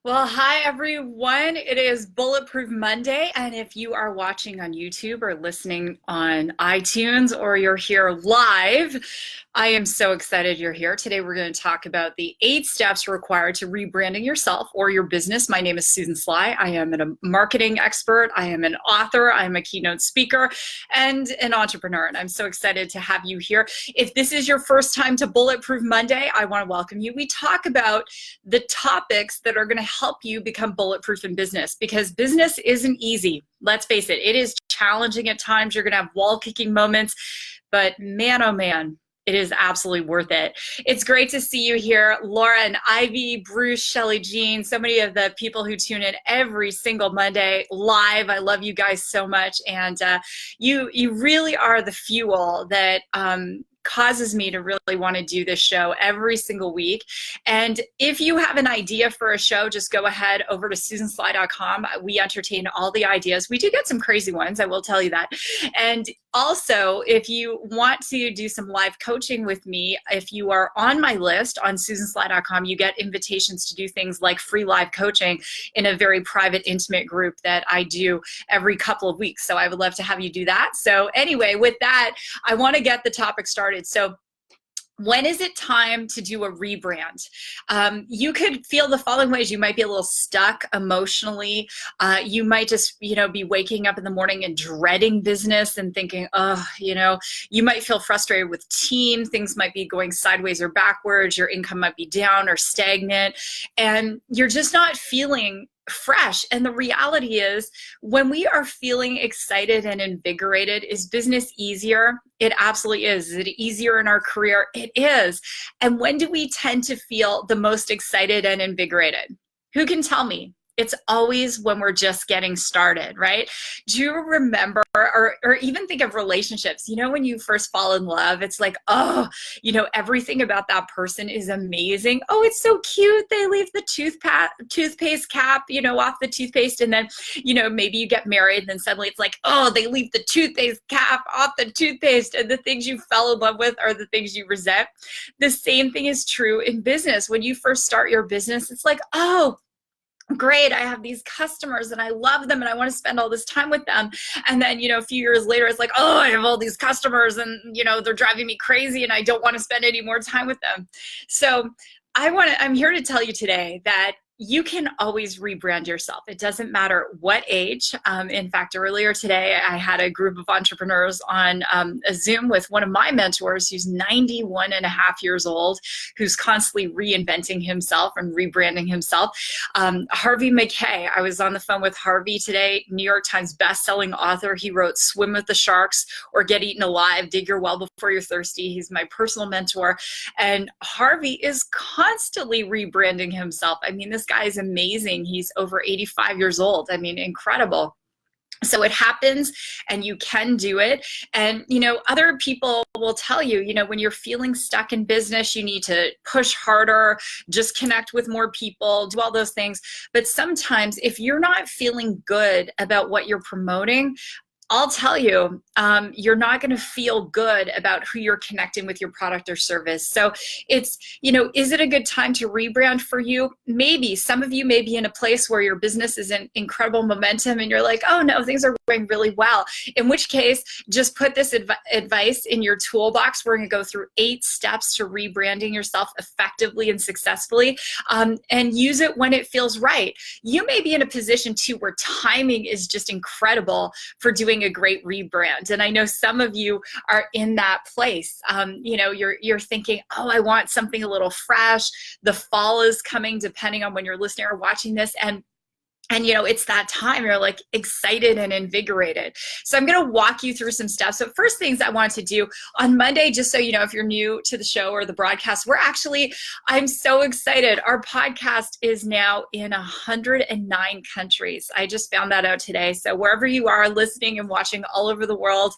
Well, hi everyone. It is Bulletproof Monday, and if you are watching on YouTube or listening on iTunes or you're here live, I am so excited you're here. Today we're going to talk about the 8 steps required to rebranding yourself or your business. My name is Susan Sly. I am a marketing expert. I am an author. I am a keynote speaker and an entrepreneur, and I'm so excited to have you here. If this is your first time to Bulletproof Monday, I want to welcome you. We talk about the topics that are going to help you become bulletproof in business, because business isn't easy. Let's face it, it is challenging at times. You're going to have wall-kicking moments, but man, oh man, it is absolutely worth it. It's great to see you here, Laura and Ivy, Bruce, Shelly, Jean, so many of the people who tune in every single Monday live. I love you guys so much, and you really are the fuel that causes me to really want to do this show every single week. And if you have an idea for a show, just go ahead over to susansly.com. We entertain all the ideas. We do get some crazy ones, I will tell you that. And also, if you want to do some live coaching with me, if you are on my list on susansly.com, you get invitations to do things like free live coaching in a very private, intimate group that I do every couple of weeks. So I would love to have you do that. So anyway, with that, I want to get the topic started. So when is it time to do a rebrand? You could feel the following ways. You might be a little stuck emotionally. You might just, be waking up in the morning and dreading business and thinking, oh, you might feel frustrated with team. Things might be going sideways or backwards. Your income might be down or stagnant, and you're just not feeling fresh. And the reality is, when we are feeling excited and invigorated, is business easier? It absolutely is. Is it easier in our career? It is. And when do we tend to feel the most excited and invigorated? Who can tell me? It's always when we're just getting started, right? Do you remember, or even think of relationships, when you first fall in love, it's like, oh, everything about that person is amazing. Oh, it's so cute. They leave the toothpaste cap, off the toothpaste. And then, maybe you get married and then suddenly it's like, oh, they leave the toothpaste cap off the toothpaste. And the things you fell in love with are the things you resent. The same thing is true in business. When you first start your business, it's like, oh, great, I have these customers and I love them and I want to spend all this time with them. And then, a few years later, it's like, oh, I have all these customers and, they're driving me crazy and I don't want to spend any more time with them. So I'm here to tell you today that you can always rebrand yourself. It doesn't matter what age. In fact, earlier today, I had a group of entrepreneurs on a Zoom with one of my mentors who's 91 and a half years old, who's constantly reinventing himself and rebranding himself. Harvey McKay, I was on the phone with Harvey today, New York Times bestselling author. He wrote Swim with the Sharks or Get Eaten Alive, Dig Your Well Before You're Thirsty. He's my personal mentor. And Harvey is constantly rebranding himself. I mean, this guy is amazing. He's over 85 years old. I mean, incredible. So it happens and you can do it. And, other people will tell you, when you're feeling stuck in business, you need to push harder, just connect with more people, do all those things. But sometimes if you're not feeling good about what you're promoting, I'll tell you, you're not going to feel good about who you're connecting with your product or service. So it's, is it a good time to rebrand for you? Maybe. Some of you may be in a place where your business is in incredible momentum and you're like, oh no, things are going really well. In which case, just put this advice in your toolbox. We're going to go through 8 steps to rebranding yourself effectively and successfully, and use it when it feels right. You may be in a position too where timing is just incredible for doing a great rebrand. And I know some of you are in that place. You're thinking, oh, I want something a little fresh. The fall is coming, depending on when you're listening or watching this. And it's that time you're like excited and invigorated. So I'm going to walk you through some steps. So first things I want to do on Monday, just so if you're new to the show or the broadcast, I'm so excited. Our podcast is now in 109 countries. I just found that out today. So wherever you are listening and watching all over the world,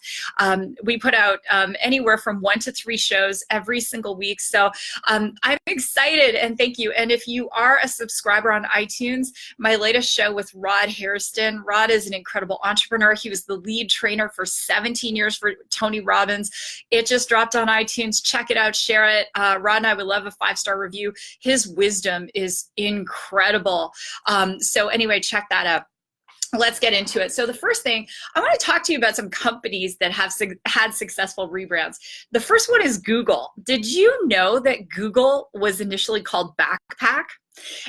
we put out anywhere from 1 to 3 shows every single week. So I'm excited and thank you. And if you are a subscriber on iTunes, my latest show with Rod Hairston. Rod is an incredible entrepreneur. He was the lead trainer for 17 years for Tony Robbins. It just dropped on iTunes. Check it out, share it. Rod and I would love a 5-star review. His wisdom is incredible. So anyway, check that out. Let's get into it. So the first thing, I want to talk to you about some companies that have had successful rebrands. The first one is Google. Did you know that Google was initially called Backpack?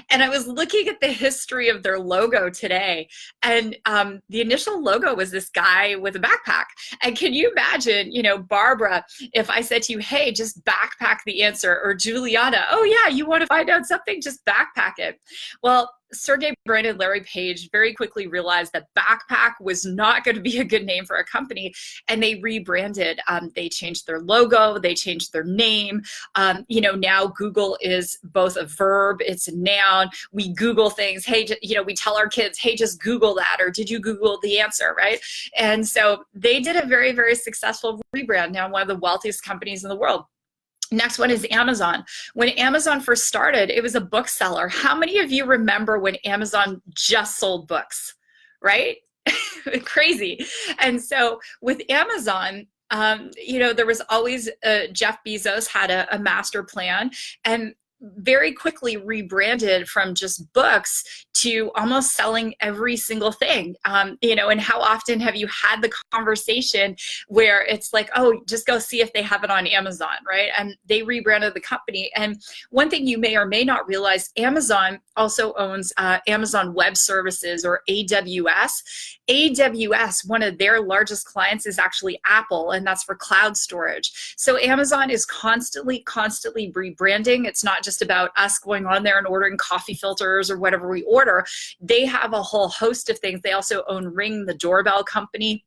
And I was looking at the history of their logo today, and the initial logo was this guy with a backpack. And can you imagine, you know, Barbara, if I said to you, hey, just backpack the answer, or Juliana, oh yeah, you want to find out something, just backpack it. Well, Sergey Brin and Larry Page very quickly realized that Backpack was not going to be a good name for a company, and they rebranded. They changed their logo, they changed their name. You know, now Google is both a verb, it's a noun. We Google things. Hey, you know, we tell our kids, hey, just Google that, or did you Google the answer, right? And so they did a very, very successful rebrand. Now one of the wealthiest companies in the world. Next one is Amazon. When Amazon first started, it was a bookseller. How many of you remember when Amazon just sold books, right? Crazy. And so with Amazon, you know, there was always Jeff Bezos had a master plan, and very quickly rebranded from just books to almost selling every single thing. You know, and how often have you had the conversation where it's like, oh, just go see if they have it on Amazon, right? And they rebranded the company. And one thing you may or may not realize, Amazon also owns Amazon Web Services, or AWS. AWS, one of their largest clients is actually Apple, and that's for cloud storage. So Amazon is constantly rebranding. It's not just about us going on there and ordering coffee filters or whatever we order. They have a whole host of things. They also own Ring, the doorbell company.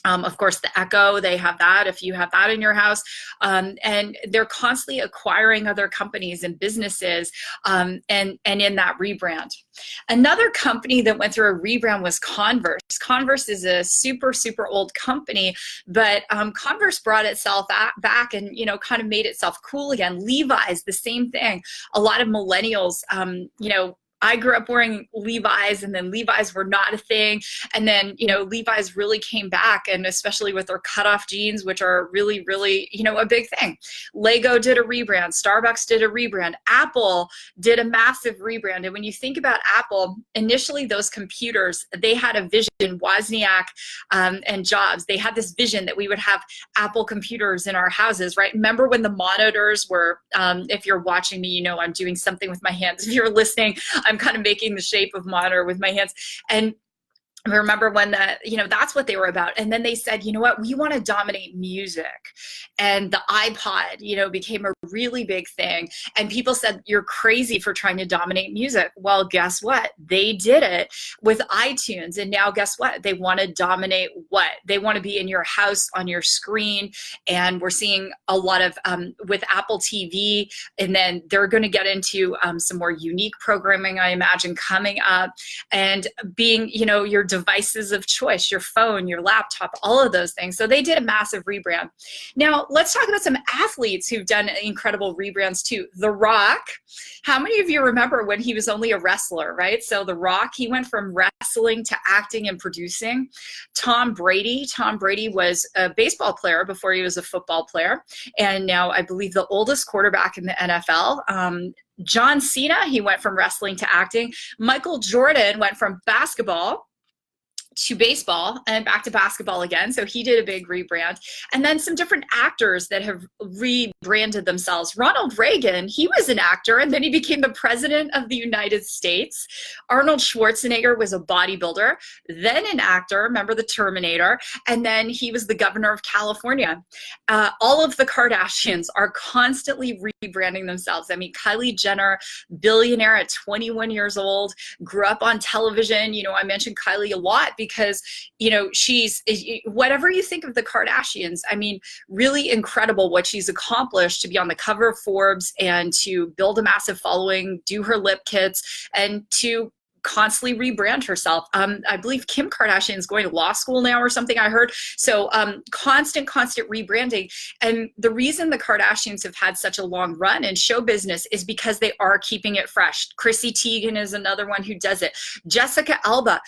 Of course, the Echo, they have that if you have that in your house. And they're constantly acquiring other companies and businesses and in that rebrand. Another company that went through a rebrand was Converse. Converse is a super, super old company, but Converse brought itself back and, you know, kind of made itself cool again. Levi's, the same thing. A lot of millennials, you know, I grew up wearing Levi's, and then Levi's were not a thing. And then, you know, Levi's really came back, and especially with their cutoff jeans, which are really, really, you know, a big thing. Lego did a rebrand. Starbucks did a rebrand. Apple did a massive rebrand. And when you think about Apple, initially those computers, they had a vision, Wozniak and Jobs, they had this vision that we would have Apple computers in our houses, right? Remember when the monitors were, if you're watching me, you know, I'm doing something with my hands. If you're listening, I'm kind of making the shape of monitor with my hands. And I remember when that, you know, that's what they were about. And then they said, you know what, we want to dominate music. And the iPod, you know, became a really big thing. And people said, you're crazy for trying to dominate music. Well, guess what? They did it with iTunes. And now guess what? They want to dominate what? They want to be in your house, on your screen. And we're seeing a lot of, with Apple TV, and then they're going to get into some more unique programming, I imagine, coming up, and being, you know, your devices of choice, your phone, your laptop, all of those things. So they did a massive rebrand. Now let's talk about some athletes who've done incredible rebrands too. The Rock, how many of you remember when he was only a wrestler, right? So The Rock, he went from wrestling to acting and producing. Tom Brady was a baseball player before he was a football player, and now I believe the oldest quarterback in the NFL. John Cena, he went from wrestling to acting. Michael Jordan went from basketball to baseball and back to basketball again. So he did a big rebrand. And then some different actors that have rebranded themselves. Ronald Reagan, he was an actor, and then he became the president of the United States. Arnold Schwarzenegger was a bodybuilder, then an actor, remember the Terminator, and then he was the governor of California. All of the Kardashians are constantly rebranding themselves. I mean, Kylie Jenner, billionaire at 21 years old, grew up on television. You know, I mentioned Kylie a lot because, you know, she's, whatever you think of the Kardashians, I mean, really incredible what she's accomplished to be on the cover of Forbes and to build a massive following, do her lip kits, and to constantly rebrand herself. I believe Kim Kardashian is going to law school now or something I heard. So constant rebranding. And the reason the Kardashians have had such a long run in show business is because they are keeping it fresh. Chrissy Teigen is another one who does it. Jessica Alba,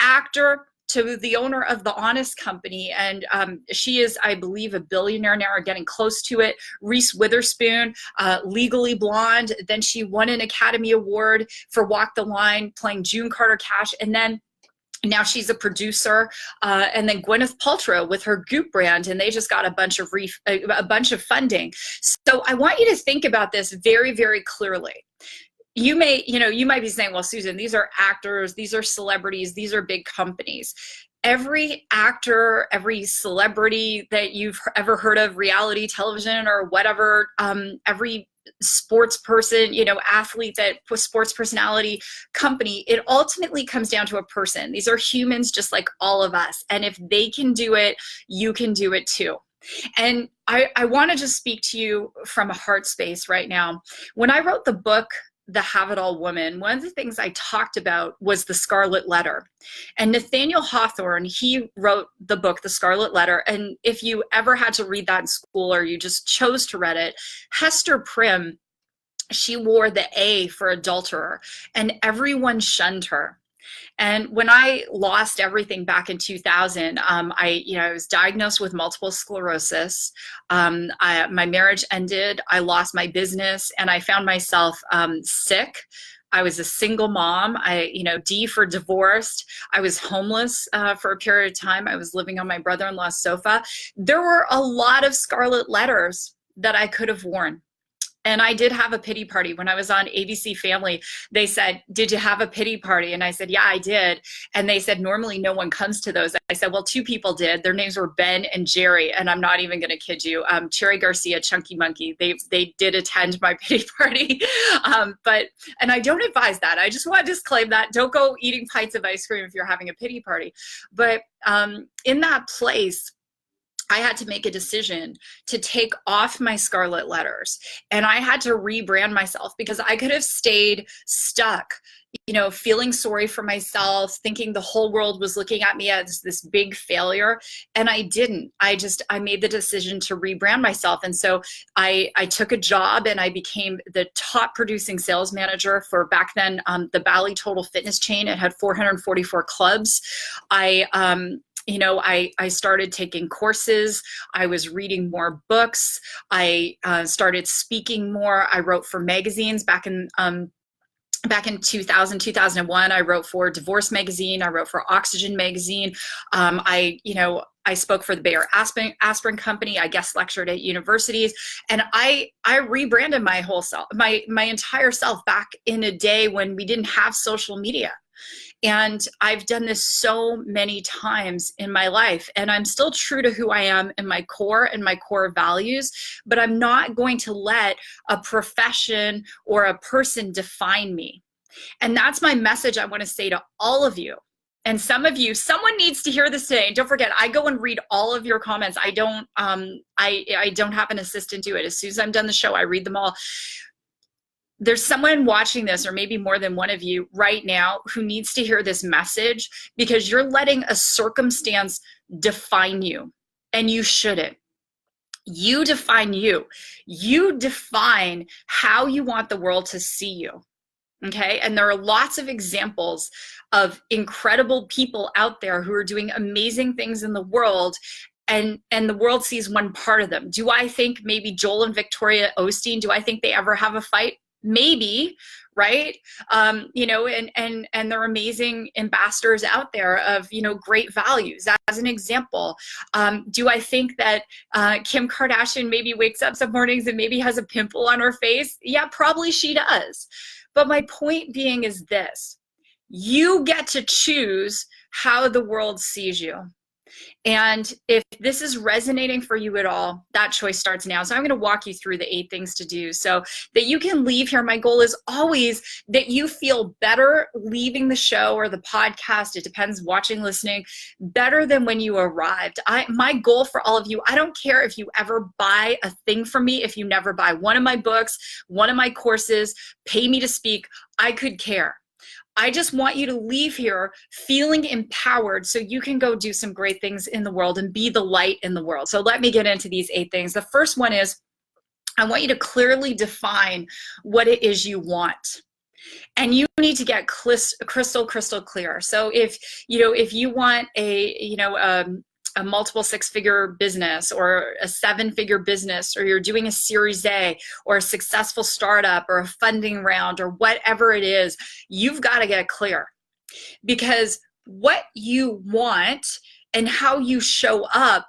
actor to the owner of the Honest Company, and she is, I believe, a billionaire now or getting close to it. Reese Witherspoon, Legally Blonde. Then she won an Academy Award for Walk the Line, playing June Carter Cash, and then now she's a producer, and then Gwyneth Paltrow with her Goop brand, and they just got a bunch of funding. So I want you to think about this very, very clearly. You might be saying, well, Susan, these are actors, these are celebrities, these are big companies. Every actor, every celebrity that you've ever heard of, reality television or whatever, every sports person, athlete, that sports personality company, it ultimately comes down to a person. These are humans just like all of us. And if they can do it, you can do it too. And I want to just speak to you from a heart space right now. When I wrote the book, The Have It All Woman, one of the things I talked about was the Scarlet Letter. And Nathaniel Hawthorne, he wrote the book, The Scarlet Letter. And if you ever had to read that in school or you just chose to read it, Hester Prynne, she wore the A for adulterer, and everyone shunned her. And when I lost everything back in 2000, I was diagnosed with multiple sclerosis. My marriage ended. I lost my business, and I found myself sick. I was a single mom. D for divorced. I was homeless for a period of time. I was living on my brother-in-law's sofa. There were a lot of scarlet letters that I could have worn. And I did have a pity party. When I was on ABC Family, they said, did you have a pity party? And I said, yeah, I did. And they said, normally no one comes to those. I said, well, two people did. Their names were Ben and Jerry. And I'm not even going to kid you. Cherry Garcia, Chunky Monkey, they did attend my pity party. And I don't advise that. I just want to disclaim that. Don't go eating pints of ice cream if you're having a pity party. But in that place, I had to make a decision to take off my scarlet letters, and I had to rebrand myself, because I could have stayed stuck, feeling sorry for myself, thinking the whole world was looking at me as this big failure. And I didn't. I made the decision to rebrand myself. And so I took a job, and I became the top producing sales manager for, back then, the Bally Total Fitness chain. It had 444 clubs. I started taking courses. I was reading more books. I started speaking more. I wrote for magazines back in 2000, 2001. I wrote for Divorce Magazine. I wrote for Oxygen Magazine. I spoke for the Bayer Aspirin Company. I guest lectured at universities, and I rebranded my whole self, my entire self, back in a day when we didn't have social media. And I've done this so many times in my life, and I'm still true to who I am in my core and my core values, but I'm not going to let a profession or a person define me. And that's my message I want to say to all of you. And some of you, someone needs to hear this today. And don't forget, I go and read all of your comments. I don't have an assistant do it. As soon as I'm done the show, I read them all. There's someone watching this, or maybe more than one of you right now, who needs to hear this message, because you're letting a circumstance define you, and you shouldn't. You define you. You define how you want the world to see you. Okay? And there are lots of examples of incredible people out there who are doing amazing things in the world, and the world sees one part of them. Do I think maybe Joel and Victoria Osteen, do I think they ever have a fight? Maybe, right? And they're amazing ambassadors out there of, great values. As an example, do I think that Kim Kardashian maybe wakes up some mornings and maybe has a pimple on her face? Yeah, probably she does. But my point being is this: you get to choose how the world sees you. And if this is resonating for you at all, that choice starts now. So I'm going to walk you through the 8 things to do so that you can leave here. My goal is always that you feel better leaving the show or the podcast. It depends, watching, listening, better than when you arrived. My goal for all of you, I don't care if you ever buy a thing from me, if you never buy one of my books, one of my courses, pay me to speak, I could care. I just want you to leave here feeling empowered so you can go do some great things in the world and be the light in the world. So let me get into these 8 things. The first one is, I want you to clearly define what it is you want. And you need to get crystal clear. So if you want a multiple 6-figure business or a 7-figure business, or you're doing a Series A or a successful startup or a funding round or whatever it is, you've got to get clear, because what you want and how you show up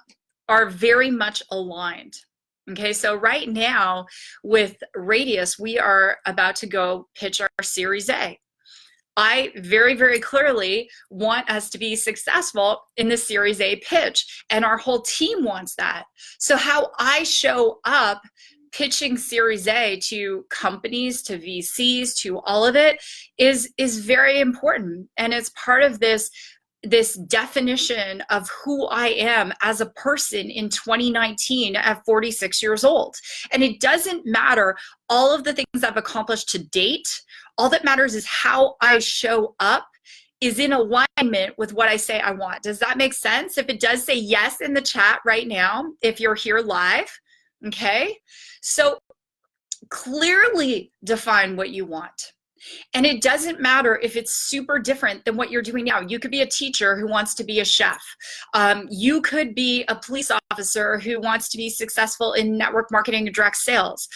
are very much aligned. Okay, so right now with Radius, we are about to go pitch our Series A. I very, very clearly want us to be successful in the Series A pitch, and our whole team wants that. So how I show up pitching Series A to companies, to VCs, to all of it is very important, and it's part of this definition of who I am as a person in 2019 at 46 years old. And it doesn't matter all of the things I've accomplished to date. All that matters is how I show up is in alignment with what I say I want. Does that make sense? If it does, say yes in the chat right now, if you're here live. Okay, so clearly define what you want. And it doesn't matter if it's super different than what you're doing now. You could be a teacher who wants to be a chef. You could be a police officer who wants to be successful in network marketing and direct sales.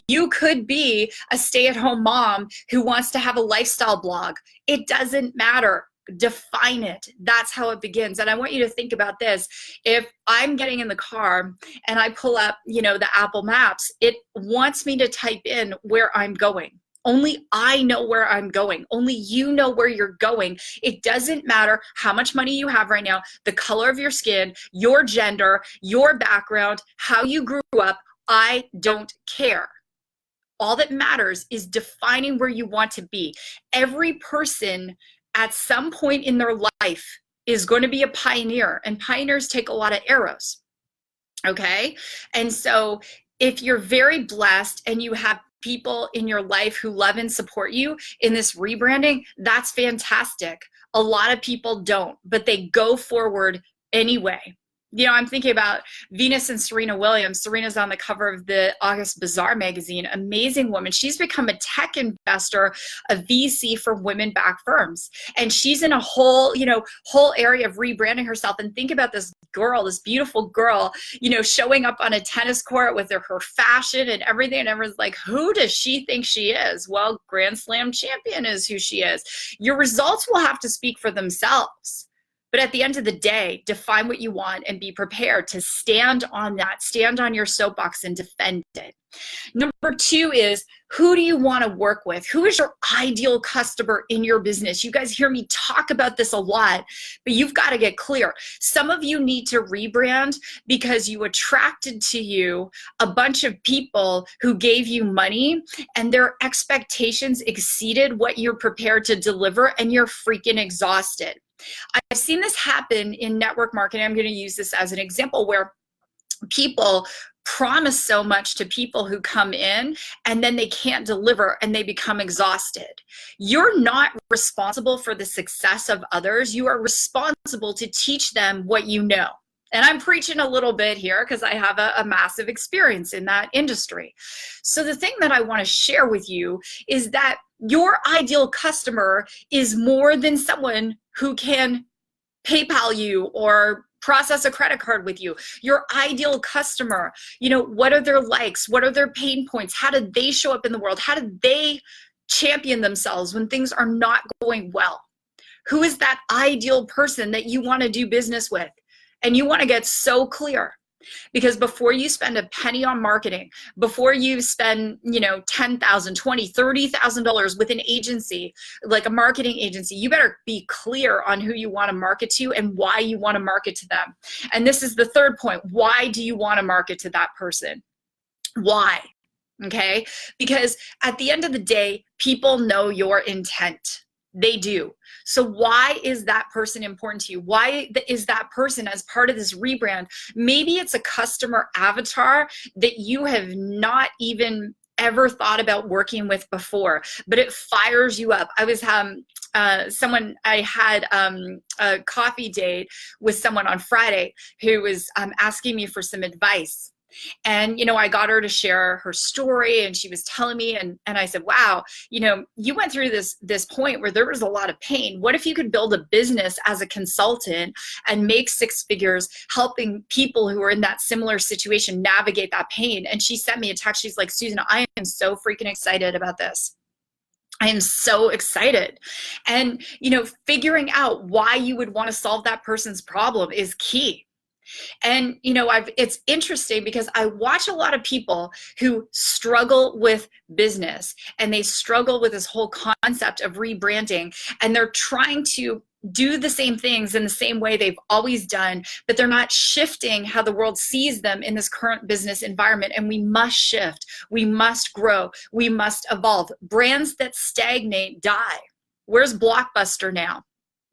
You could be a stay-at-home mom who wants to have a lifestyle blog. It doesn't matter. Define it. That's how it begins. And I want you to think about this. If I'm getting in the car and I pull up, the Apple Maps, it wants me to type in where I'm going. Only I know where I'm going. Only you know where you're going. It doesn't matter how much money you have right now, the color of your skin, your gender, your background, how you grew up. I don't care. All that matters is defining where you want to be. Every person at some point in their life is going to be a pioneer, and pioneers take a lot of arrows. Okay? And so if you're very blessed and you have people in your life who love and support you in this rebranding, that's fantastic. A lot of people don't, but they go forward anyway. I'm thinking about Venus and Serena Williams. Serena's on the cover of the August Bazaar magazine. Amazing woman. She's become a tech investor, a VC for women-backed firms. And she's in a whole area of rebranding herself. And think about this girl, this beautiful girl, showing up on a tennis court with her fashion and everything. And everyone's like, who does she think she is? Well, Grand Slam champion is who she is. Your results will have to speak for themselves. But at the end of the day, define what you want and be prepared to stand on that, stand on your soapbox and defend it. Number 2 is, who do you want to work with? Who is your ideal customer in your business? You guys hear me talk about this a lot, but you've got to get clear. Some of you need to rebrand because you attracted to you a bunch of people who gave you money and their expectations exceeded what you're prepared to deliver, and you're freaking exhausted. I've seen this happen in network marketing. I'm going to use this as an example where people promise so much to people who come in and then they can't deliver and they become exhausted. You're not responsible for the success of others. You are responsible to teach them what you know. And I'm preaching a little bit here because I have a massive experience in that industry. So the thing that I want to share with you is that your ideal customer is more than someone who can PayPal you or process a credit card with you. Your ideal customer, what are their likes? What are their pain points? How do they show up in the world? How do they champion themselves when things are not going well? Who is that ideal person that you want to do business with? And you want to get so clear, because before you spend a penny on marketing, before you spend, $10,000, $20,000, $30,000 with an agency, like a marketing agency, you better be clear on who you want to market to and why you want to market to them. And this is the third point. Why do you want to market to that person? Why? Okay? Because at the end of the day, people know your intent. They do. So why is that person important to you? Why is that person as part of this rebrand? Maybe it's a customer avatar that you have not even ever thought about working with before, but it fires you up. I was I had a coffee date with someone on Friday who was asking me for some advice. And, I got her to share her story, and she was telling me, and I said, wow, you went through this point where there was a lot of pain. What if you could build a business as a consultant and make six figures helping people who are in that similar situation navigate that pain? And she sent me a text. She's like, Susan, I am so freaking excited about this. I am so excited. And, figuring out why you would want to solve that person's problem is key. And, it's interesting because I watch a lot of people who struggle with business, and they struggle with this whole concept of rebranding, and they're trying to do the same things in the same way they've always done, but they're not shifting how the world sees them in this current business environment. And we must shift. We must grow. We must evolve. Brands that stagnate die. Where's Blockbuster now?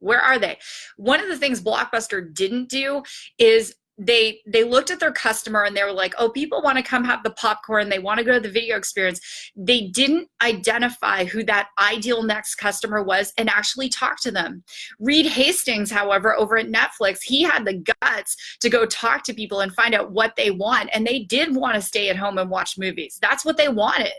Where are they? One of the things Blockbuster didn't do is they looked at their customer and they were like, oh, people want to come have the popcorn. They want to go to the video experience. They didn't identify who that ideal next customer was and actually talk to them. Reed Hastings, however, over at Netflix, he had the guts to go talk to people and find out what they want. And they did want to stay at home and watch movies. That's what they wanted.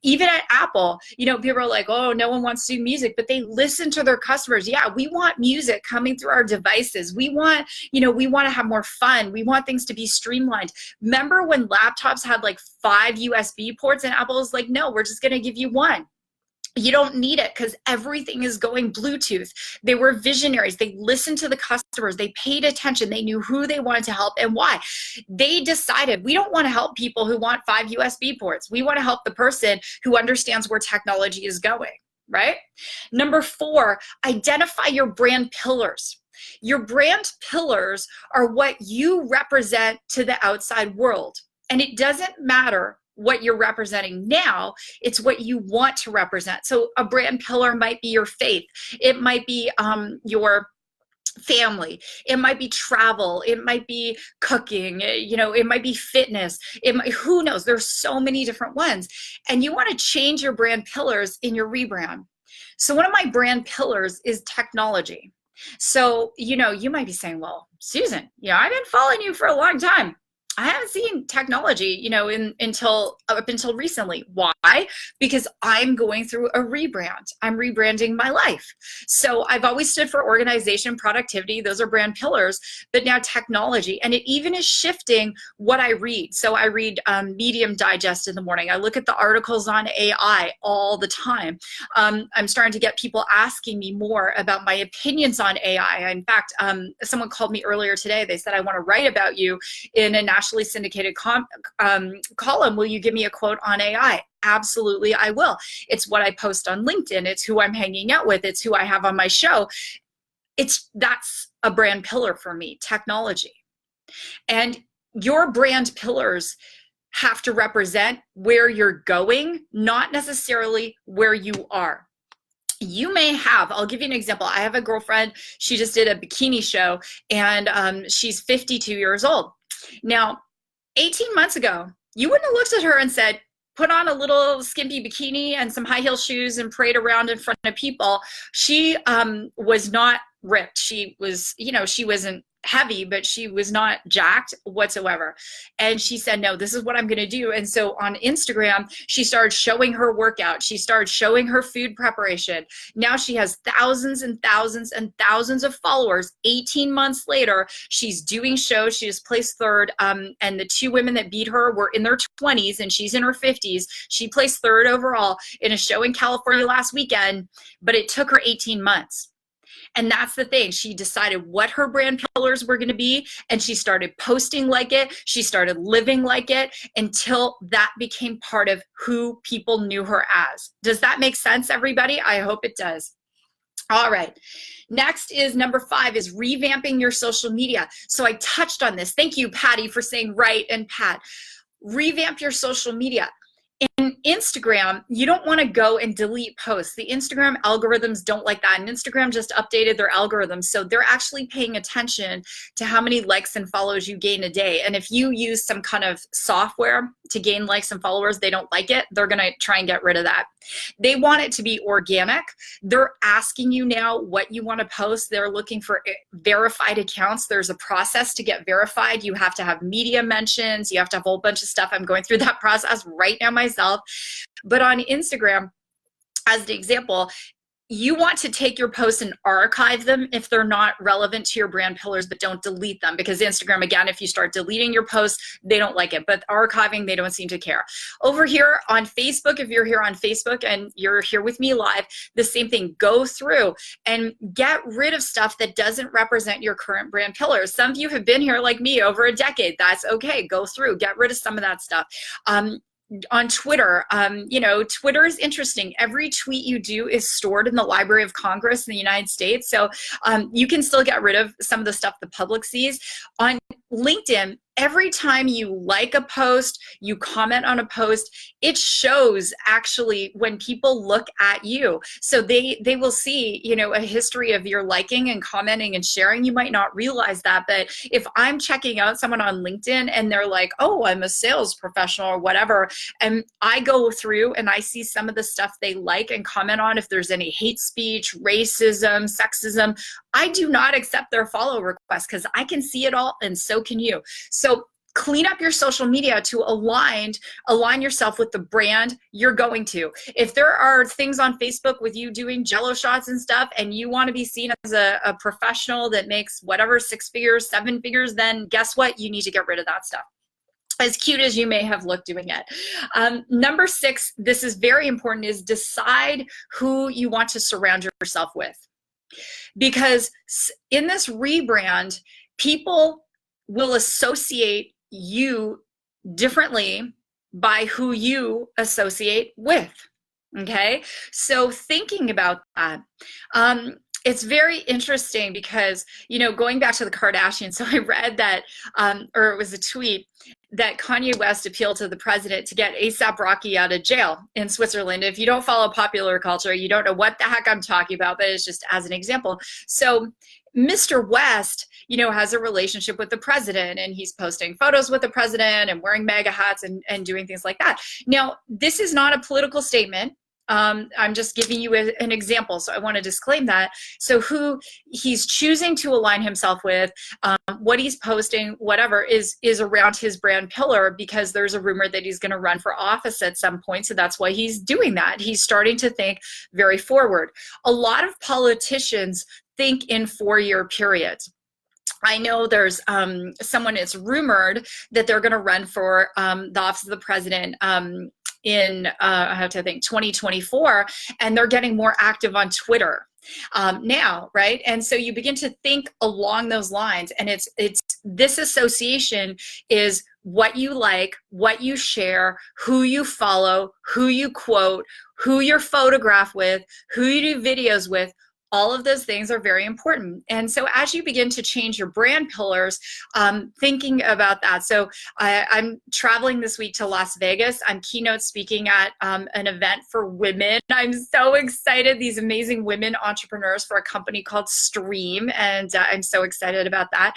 Even at Apple, people are like, oh, no one wants to do music, but they listen to their customers. Yeah, we want music coming through our devices. We want to have more fun. We want things to be streamlined. Remember when laptops had like 5 USB ports, and Apple was like, no, we're just going to give you one. You don't need it because everything is going Bluetooth. They were visionaries. They listened to the customers. They paid attention. They knew who they wanted to help and why. They decided, we don't want to help people who want 5 USB ports. We want to help the person who understands where technology is going, right? Number 4, identify your brand pillars. Your brand pillars are what you represent to the outside world. And it doesn't matter what you're representing now, it's what you want to represent. So a brand pillar might be your faith. It might be your family. It might be travel. It might be cooking. It might be fitness. Who knows? There's so many different ones. And you want to change your brand pillars in your rebrand. So one of my brand pillars is technology. So, you might be saying, well, Susan, I've been following you for a long time. I haven't seen technology, up until recently. Why? Because I'm going through a rebrand. I'm rebranding my life. So I've always stood for organization, productivity. Those are brand pillars, but now technology. And it even is shifting what I read. So I read Medium Digest in the morning. I look at the articles on AI all the time. I'm starting to get people asking me more about my opinions on AI. In fact, someone called me earlier today. They said, I want to write about you in a national syndicated column. Will you give me a quote on AI? Absolutely, I will. It's what I post on LinkedIn. It's who I'm hanging out with. It's who I have on my show. That's a brand pillar for me, technology. And your brand pillars have to represent where you're going, not necessarily where you are. You may have, I'll give you an example. I have a girlfriend, she just did a bikini show, and she's 52 years old. Now, 18 months ago, you wouldn't have looked at her and said, put on a little skimpy bikini and some high heel shoes and parade around in front of people. She was not ripped. She was, she wasn't heavy, but she was not jacked whatsoever. And she said, no, this is what I'm going to do. And so on Instagram, she started showing her workout. She started showing her food preparation. Now she has thousands and thousands and thousands of followers. 18 months later, she's doing shows. She just placed third. And the 2 women that beat her were in their 20s and she's in her 50s. She placed third overall in a show in California last weekend, but it took her 18 months. And that's the thing. She decided what her brand pillars were going to be, and she started posting like it. She started living like it until that became part of who people knew her as. Does that make sense, everybody? I hope it does. All right. Next is number 5 is revamping your social media. So I touched on this. Thank you, Patty, for saying right, and Pat. Revamp your social media. In Instagram, you don't want to go and delete posts. The Instagram algorithms don't like that. And Instagram just updated their algorithms. So they're actually paying attention to how many likes and follows you gain a day. And if you use some kind of software to gain likes and followers, they don't like it, they're going to try and get rid of that. They want it to be organic. They're asking you now what you want to post. They're looking for verified accounts. There's a process to get verified. You have to have media mentions. You have to have a whole bunch of stuff. I'm going through that process right now myself. But on Instagram, as the example, you want to take your posts and archive them if they're not relevant to your brand pillars, but don't delete them, because Instagram, again, if you start deleting your posts, they don't like it. But archiving, they don't seem to care. Over here on Facebook, if you're here on Facebook and you're here with me live, the same thing. Go through and get rid of stuff that doesn't represent your current brand pillars. Some of you have been here like me over a decade. That's okay. Go through, get rid of some of that stuff. On Twitter, Twitter is interesting. Every tweet you do is stored in the Library of Congress in the United States. So you can still get rid of some of the stuff the public sees. On LinkedIn, every time you like a post, you comment on a post, it shows actually when people look at you. So they will see, a history of your liking and commenting and sharing. You might not realize that, but if I'm checking out someone on LinkedIn and they're like, oh, I'm a sales professional or whatever, and I go through and I see some of the stuff they like and comment on, if there's any hate speech, racism, sexism, I do not accept their follow requests because I can see it all and so can you. So clean up your social media to align yourself with the brand you're going to. If there are things on Facebook with you doing jello shots and stuff and you want to be seen as a professional that makes whatever 6 figures, 7 figures, then guess what? You need to get rid of that stuff, as cute as you may have looked doing it. Number 6, this is very important, is decide who you want to surround yourself with. Because in this rebrand, people will associate you differently by who you associate with. Okay, so thinking about that, it's very interesting because, going back to the Kardashians, so I read that, or it was a tweet, that Kanye West appealed to the president to get A$AP Rocky out of jail in Switzerland. If you don't follow popular culture, you don't know what the heck I'm talking about, but it's just as an example. So Mr. West, has a relationship with the president, and he's posting photos with the president and wearing MAGA hats and doing things like that. Now, this is not a political statement. I'm just giving you an example, so I want to disclaim that. So who he's choosing to align himself with, what he's posting, whatever, is around his brand pillar, because there's a rumor that he's going to run for office at some point, so that's why he's doing that. He's starting to think very forward. A lot of politicians think in 4-year periods. I know there's someone, it's rumored that they're going to run for the office of the president in I have to think 2024, and they're getting more active on Twitter now, right? And so you begin to think along those lines, and it's this association is what you like, what you share, who you follow, who you quote, who you're photographed with, who you do videos with. All of those things are very important. And so as you begin to change your brand pillars, thinking about that. So I'm traveling this week to Las Vegas. I'm keynote speaking at an event for women. I'm so excited. These amazing women entrepreneurs for a company called Stream. And I'm so excited about that.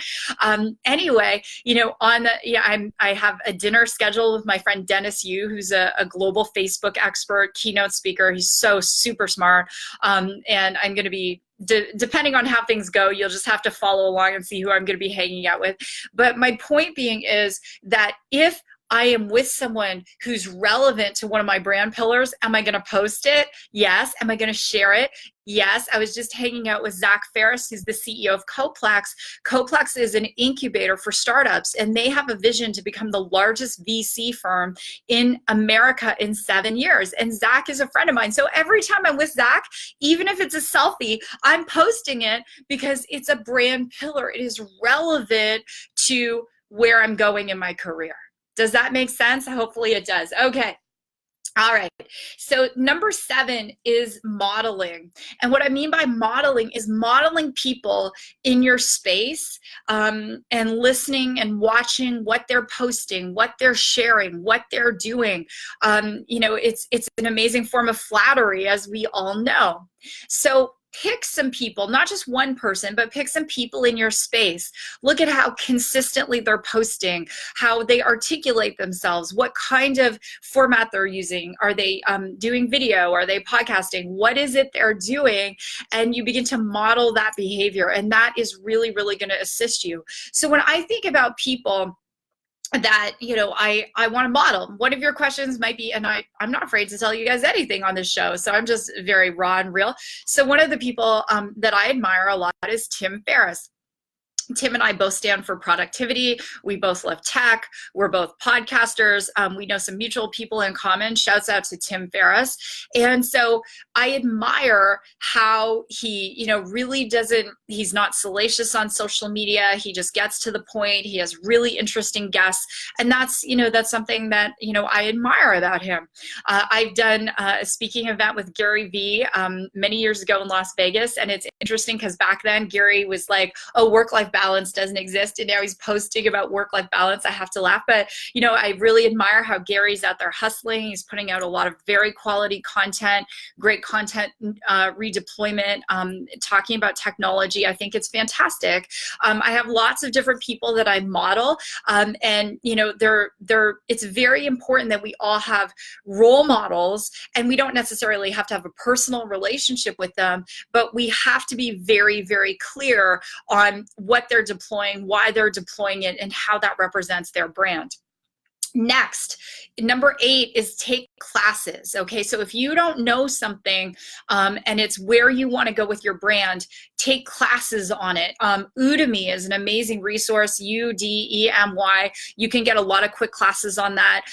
Anyway, I have a dinner scheduled with my friend Dennis Yu, who's a global Facebook expert, keynote speaker. He's so super smart. And I'm going to be, depending on how things go, you'll just have to follow along and see who I'm going to be hanging out with. But my point being is that if I am with someone who's relevant to one of my brand pillars, am I going to post it? Yes. Am I going to share it? Yes. I was just hanging out with Zach Ferris, who's the CEO of Coplex. Coplex is an incubator for startups, and they have a vision to become the largest VC firm in America in 7 years. And Zach is a friend of mine. So every time I'm with Zach, even if it's a selfie, I'm posting it because it's a brand pillar. It is relevant to where I'm going in my career. Does that make sense? Hopefully it does. Okay. All right. So number 7 is modeling. And what I mean by modeling is modeling people in your space, and listening and watching what they're posting, what they're sharing, what they're doing. It's an amazing form of flattery, as we all know. So pick some people, not just one person, but pick some people in your space. Look at how consistently they're posting, how they articulate themselves, what kind of format they're using. Are they doing video? Are they podcasting? What is it they're doing? And you begin to model that behavior. And that is really, really going to assist you. So when I think about people that I want to model, one of your questions might be, and I'm not afraid to tell you guys anything on this show, so I'm just very raw and real. So one of the people that I admire a lot is Tim Ferriss. Tim and I both stand for productivity. We both love tech. We're both podcasters. We know some mutual people in common. Shouts out to Tim Ferriss. And so I admire how he, really he's not salacious on social media. He just gets to the point. He has really interesting guests. And that's something that, I admire about him. I've done a speaking event with Gary Vee many years ago in Las Vegas. And it's interesting because back then Gary was like, oh, work-life balance doesn't exist, and now he's posting about work-life balance. I have to laugh, but I really admire how Gary's out there hustling. He's putting out a lot of very quality content, great content redeployment, talking about technology. I think it's fantastic. I have lots of different people that I model, and it's very important that we all have role models, and we don't necessarily have to have a personal relationship with them, but we have to be very, very clear on what they're deploying, why they're deploying it, and how that represents their brand. Next, number 8 is take classes. Okay, so if you don't know something and it's where you want to go with your brand, take classes on it. Udemy is an amazing resource, Udemy. You can get a lot of quick classes on that.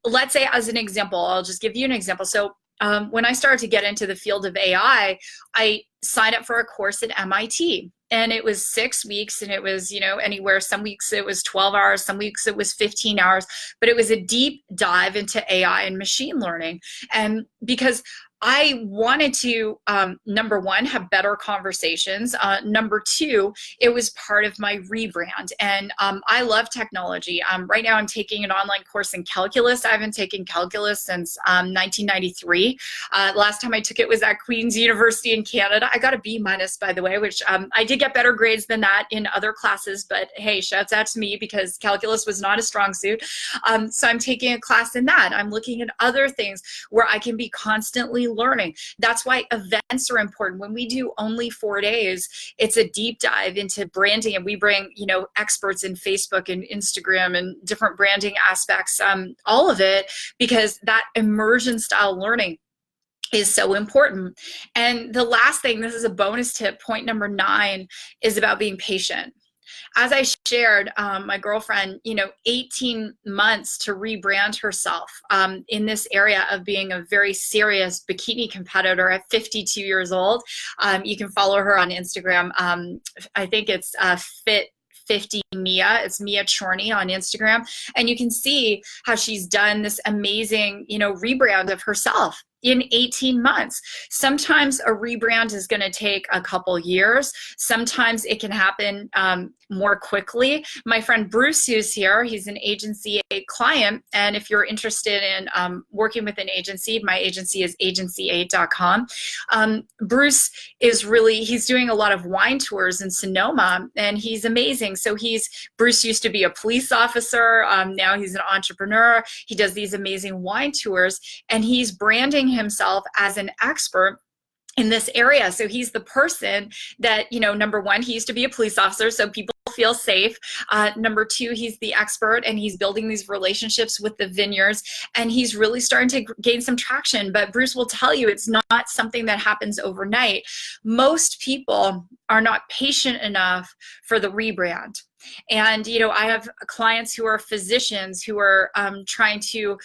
Let's say, as an example, I'll just give you an example. So when I started to get into the field of AI, I signed up for a course at MIT. And it was 6 weeks, and it was, anywhere. Some weeks it was 12 hours, some weeks it was 15 hours, but it was a deep dive into AI and machine learning. And because I wanted to, number 1, have better conversations. Number 2, it was part of my rebrand. And I love technology. Right now I'm taking an online course in calculus. I haven't taken calculus since 1993. Last time I took it was at Queen's University in Canada. I got a B-, by the way, which I did get better grades than that in other classes, but hey, shouts out to me because calculus was not a strong suit. So I'm taking a class in that. I'm looking at other things where I can be constantly learning. That's why events are important. When we do only 4 days, it's a deep dive into branding, and we bring experts in Facebook and Instagram and different branding aspects, all of it, because that immersion style learning is so important. And the last thing, this is a bonus tip, point number 9, is about being patient. As I shared, my girlfriend, 18 months to rebrand herself in this area of being a very serious bikini competitor at 52 years old. You can follow her on Instagram. I think it's Fit 50 Mia. It's Mia Chorney on Instagram. And you can see how she's done this amazing, rebrand of herself in 18 months. Sometimes a rebrand is going to take a couple years. Sometimes it can happen more quickly. My friend Bruce, who's here, he's an Agency 8 client. And if you're interested in working with an agency, my agency is agency8.com. Bruce is he's doing a lot of wine tours in Sonoma, and he's amazing. So Bruce used to be a police officer. Now he's an entrepreneur. He does these amazing wine tours, and he's branding himself as an expert in this area. So he's the person that, number 1, he used to be a police officer, so people feel safe. Number 2, he's the expert, and he's building these relationships with the vineyards, and he's really starting to gain some traction. But Bruce will tell you it's not something that happens overnight. Most people are not patient enough for the rebrand. And, I have clients who are physicians who are trying to,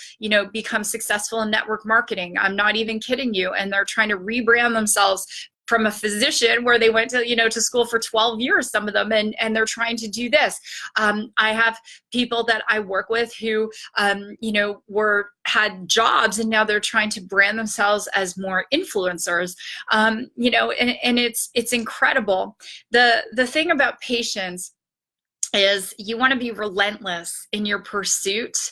become successful in network marketing. I'm not even kidding you. And they're trying to rebrand themselves from a physician where they went to, to school for 12 years, some of them, and they're trying to do this. I have people that I work with who, had jobs and now they're trying to brand themselves as more influencers, and it's incredible. The thing about patience is you want to be relentless in your pursuit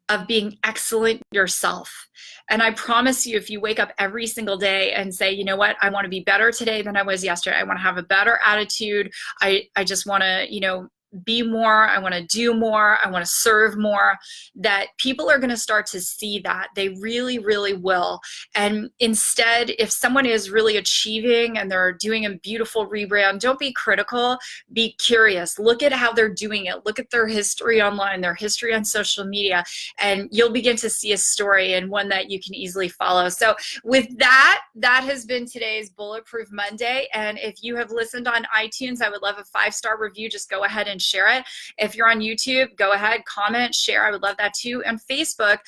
of being excellent yourself. And I promise you, if you wake up every single day and say, you know what, I want to be better today than I was yesterday. I want to have a better attitude. I just want to, be more. I want to do more. I want to serve more. That people are going to start to see that. They really, really will. And instead, if someone is really achieving and they're doing a beautiful rebrand, don't be critical. Be curious. Look at how they're doing it. Look at their history online, their history on social media, and you'll begin to see a story and one that you can easily follow. So with that, that has been today's Bulletproof Monday. And if you have listened on iTunes, I would love a 5-star review. Just go ahead and share it. If you're on YouTube, go ahead, comment, share. I would love that too. And Facebook,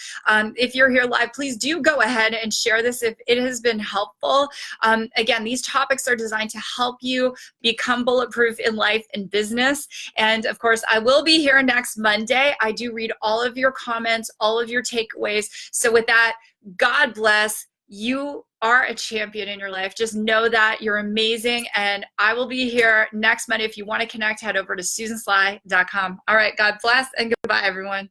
if you're here live, please do go ahead and share this if it has been helpful. Again, these topics are designed to help you become bulletproof in life and business. And of course, I will be here next Monday. I do read all of your comments, all of your takeaways. So with that, God bless. You are a champion in your life. Just know that you're amazing. And I will be here next Monday. If you want to connect, head over to susansly.com. All right. God bless and goodbye, everyone.